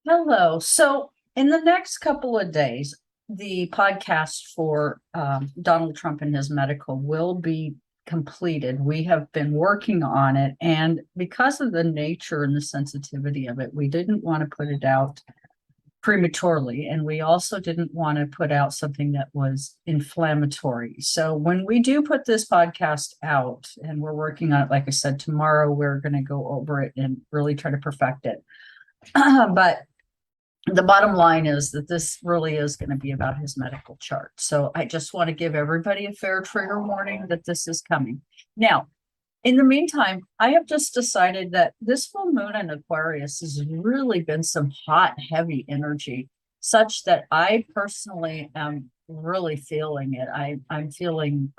Hello. So, in the next couple of days, the podcast for Donald Trump and his medical will be completed. We have been working on it, and because of the nature and the sensitivity of it, we didn't want to put it out prematurely, and we also didn't want to put out something that was inflammatory. So, when we do put this podcast out, and we're working on it, like I said, tomorrow, we're going to go over it and really try to perfect it. But the bottom line is that this really is going to be about his medical chart. So I just want to give everybody a fair trigger warning that this is coming. Now, in the meantime, I have just decided that this full moon in Aquarius has really been some hot, heavy energy, such that I personally am really feeling it. I'm feeling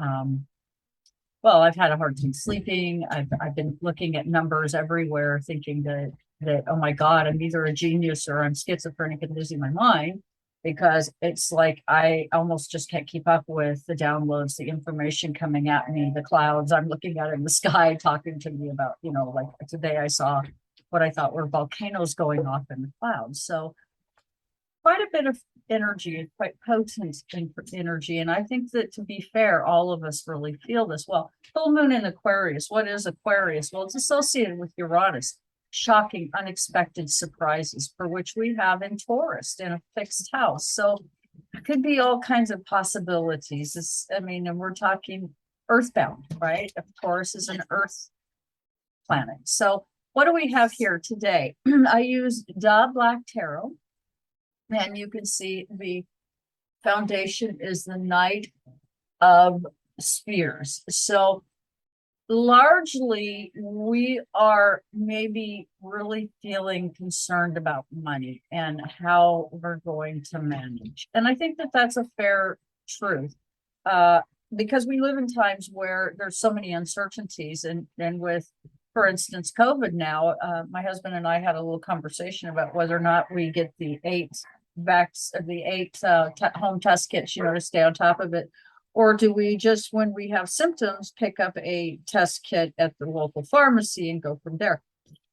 well, I've had a hard time sleeping. I've been looking at numbers everywhere, thinking that oh my God, I'm either a genius or I'm schizophrenic and losing my mind, because it's like I almost just can't keep up with the downloads, the information coming at me, the clouds I'm looking at in the sky, talking to me about, like today I saw what I thought were volcanoes going off in the clouds. So quite a bit of energy, quite potent energy. And I think that, to be fair, all of us really feel this. Well, full moon in Aquarius. What is Aquarius? Well, it's associated with Uranus, shocking, unexpected surprises, for which we have in Taurus in a fixed house. So it could be all kinds of possibilities. And we're talking earthbound, right? Taurus is an earth planet. So what do we have here today? I use Da Black Tarot, and you can see the foundation is the Knight of Spears. So largely, we are maybe really feeling concerned about money and how we're going to manage. And I think that that's a fair truth, because we live in times where there's so many uncertainties. And with, for instance, COVID now, my husband and I had a little conversation about whether or not we get the eight home test kits, to stay on top of it, or do we just, when we have symptoms, pick up a test kit at the local pharmacy and go from there?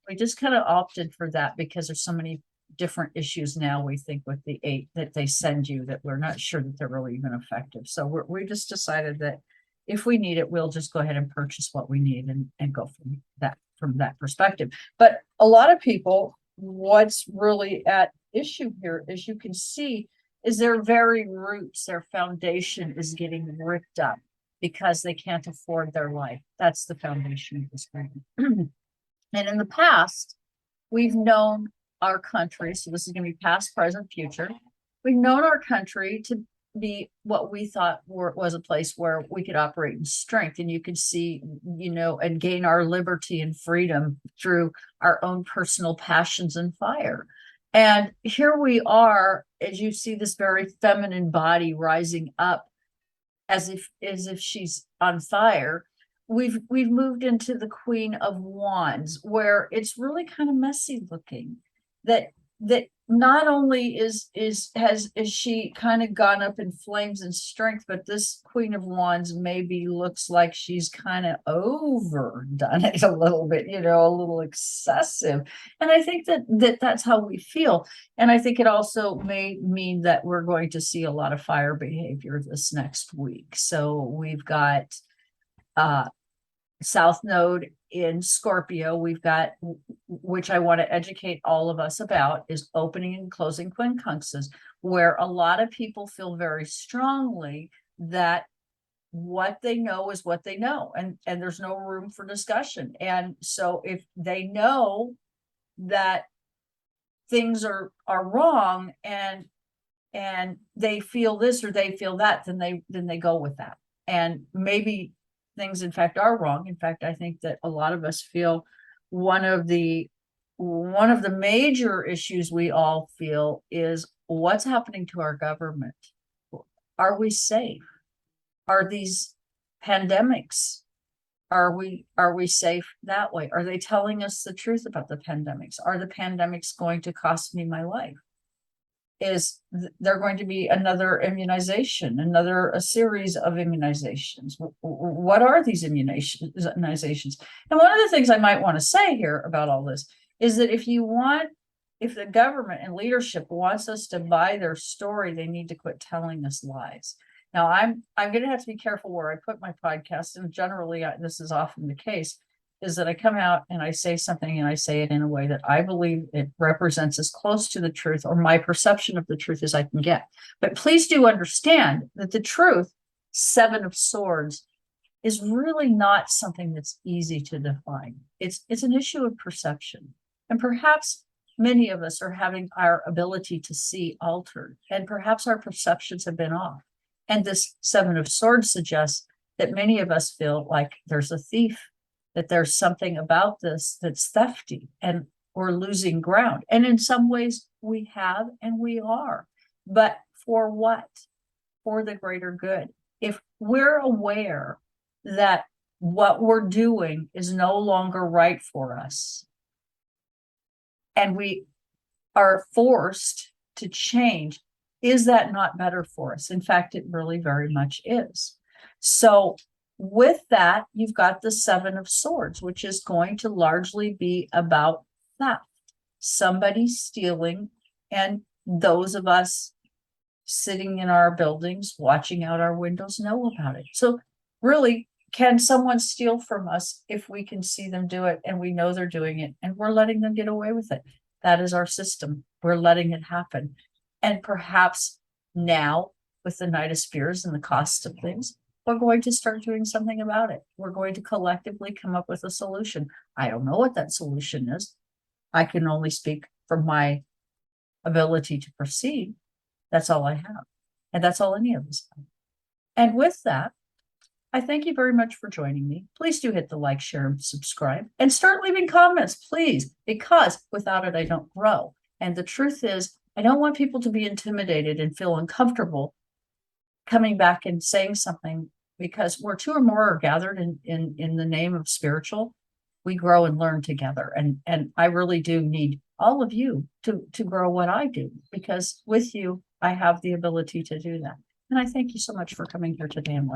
We just kind of opted for that because there's so many different issues now, we think, with the eight that they send you, that we're not sure that they're really even effective. So we just decided that if we need it, we'll just go ahead and purchase what we need and go from that perspective. But a lot of people, what's really at issue here, as you can see, is their very roots, their foundation is getting ripped up because they can't afford their life. That's the foundation of this thing. And in the past, we've known our country, so this is going to be past, present, future. We've known our country to be what we thought was a place where we could operate in strength, and you could see, and gain our liberty and freedom through our own personal passions and fire. And here we are, as you see this very feminine body rising up as if she's on fire. We've moved into the Queen of Wands, where it's really kind of messy looking. That not only is she kind of gone up in flames and strength, but this Queen of Wands maybe looks like she's kind of overdone it a little bit, a little excessive. And I think that's how we feel. And I think it also may mean that we're going to see a lot of fire behavior this next week. So we've got South Node in Scorpio. We've got, which I want to educate all of us about, is opening and closing quincunxes, where a lot of people feel very strongly that what they know is what they know, and there's no room for discussion. And so if they know that things are wrong, and they feel this or they feel that, then they go with that. And maybe things, in fact, are wrong. In fact, I think that a lot of us feel one of the major issues we all feel is what's happening to our government. Are we safe? Are these pandemics, are we safe that way? Are they telling us the truth about the pandemics? Are the pandemics going to cost me my life? Is there going to be another immunization, a series of immunizations? What are these immunizations? And one of the things I might want to say here about all this is that if you want if the government and leadership wants us to buy their story, they need to quit telling us lies. Now, I'm going to have to be careful where I put my podcast, and generally this is often the case, is that I come out and I say something and I say it in a way that I believe it represents as close to the truth or my perception of the truth as I can get. But please do understand that the truth, Seven of Swords, is really not something that's easy to define. It's an issue of perception. And perhaps many of us are having our ability to see altered, and perhaps our perceptions have been off. And this Seven of Swords suggests that many of us feel like there's a thief, that there's something about this that's thefty, and we're losing ground. And in some ways we have, and we are. But for what? For the greater good. If we're aware that what we're doing is no longer right for us, and we are forced to change, is that not better for us? In fact, it really very much is. So with that, you've got the Seven of Swords, which is going to largely be about theft, somebody stealing, and those of us sitting in our buildings, watching out our windows, know about it. So really, can someone steal from us if we can see them do it and we know they're doing it and we're letting them get away with it? That is our system. We're letting it happen. And perhaps now, with the Knight of Spears and the cost of things, we're going to start doing something about it. We're going to collectively come up with a solution. I don't know what that solution is. I can only speak from my ability to proceed. That's all I have. And that's all any of us have. And with that, I thank you very much for joining me. Please do hit the like, share, and subscribe, and start leaving comments, please, because without it, I don't grow. And the truth is, I don't want people to be intimidated and feel uncomfortable coming back and saying something, because where two or more are gathered in the name of spiritual, we grow and learn together. And I really do need all of you to grow what I do, because with you, I have the ability to do that. And I thank you so much for coming here today and watching.